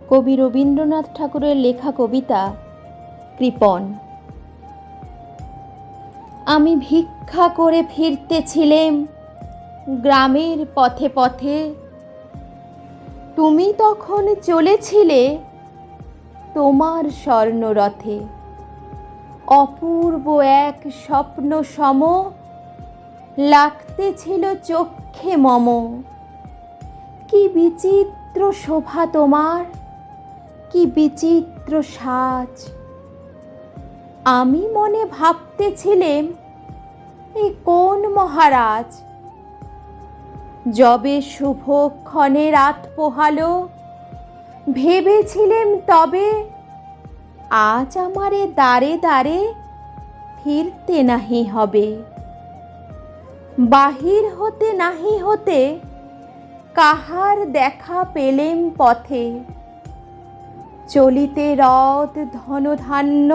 কবি রবীন্দ্রনাথ ঠাকুরের লেখা কবিতা কৃপণ। আমি ভিক্ষা করে ফিরতেছিলেম গ্রামের পথে পথে, তুমি তখন চলেছিলে তোমার স্বর্ণরথে। অপূর্ব এক স্বপ্ন সম লাগতেছিল চক্ষে মম। কি বিচিত্র শোভা তোমার, কি বিচিত্র সাজ। আমি মনে ভাবতেছিলেম এ কোন মহারাজ। যবে শুভক্ষণে রাত পোহালো, ভেবেছিলেম তবে আজ আমারে দ্বারে দ্বারে ফিরতে নাহি হবে। বাহির হতে নাহি হতে কাহার দেখা পেলেম পথে। চলিতে রথ ধনধান্য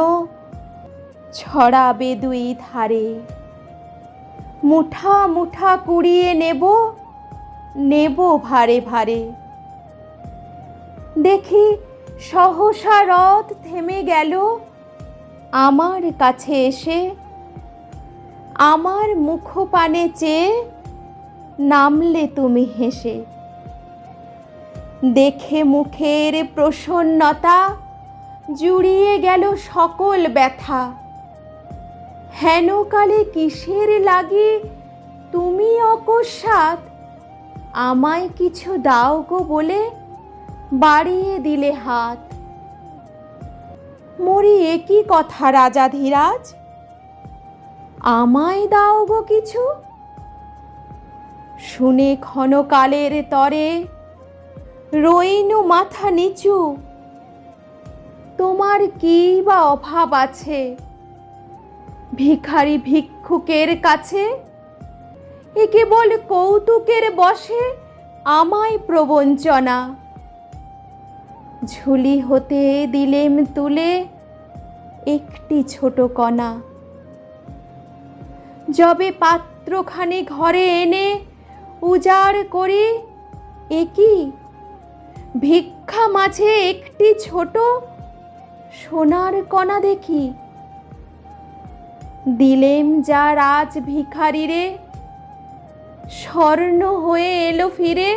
ছড়াবে দুই ধারে। মুঠা মুঠা কুড়িয়ে নেব, নেব ভারে ভারে। দেখি সহসা রথ থেমে গেল আমার কাছে এসে। আমার মুখপানে চেয়ে নামলে তুমি হেসে। দেখে মুখের প্রসন্নতা জুড়িয়ে গেল সকল ব্যথা। হেনকালে কিসের লাগি তুমি অকস্মাৎ আমায় কিছু দাও গো বলে বাড়িয়ে দিলে হাত। মরি একই কথা রাজাধিরাজ, আমায় দাও গো কিছু। শুনে ক্ষণকালের তরে রইনু মাথা নিচু। তোমার কি বা অভাব আছে ভিখারি ভিক্ষুকের কাছে? এ কেবল কৌতুকের বশে আমায় প্রবঞ্চনা। ঝুলি হতে দিলেম তুলে একটি ছোট কণা। যবে পাত্রখানি ঘরে এনে উজাড় করি, এ কি ভিক্ষা মাঝে একটি ছোট সোনার কণা দেখি। দিলেম যা রাজ ভিখারিরে, স্বর্ণ হয়ে এলো ফিরে।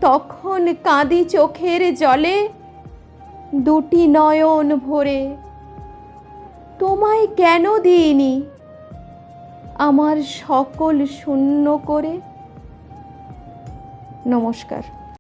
তখন কাঁদি চোখের জলে দুটি নয়ন ভরে। তোমায় কেন দিইনি আমার সকল শূন্য করে? নমস্কার।